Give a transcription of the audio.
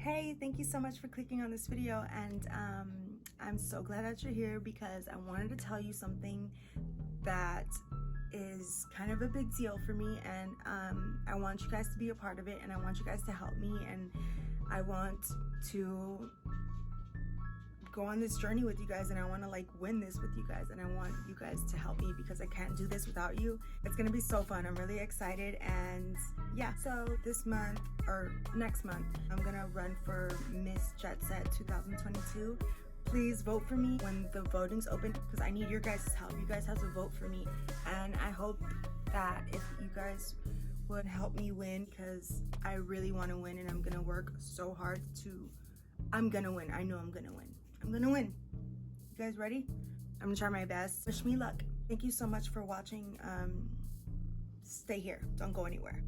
Hey, thank you so much for clicking on this video, and I'm so glad that you're here because I wanted to tell you something that is kind of a big deal for me, and I want you guys to be a part of it, and I want you guys to help me, and I want to go on this journey with you guys, and I want to like win this with you guys, and I want you guys to help me because I can't do this without you. It's gonna be so fun. I'm really excited. And yeah, so this month or next month I'm gonna run for Miss Jetset 2022. Please vote for me when the voting's open because I need your guys' help. You guys have to vote for me, and I hope that if you guys would help me win, because I really want to win and I'm gonna work so hard to I'm gonna win. I know I'm gonna win. I'm gonna win. You guys ready? I'm gonna try my best. Wish me luck. Thank you so much for watching. Stay here. Don't go anywhere.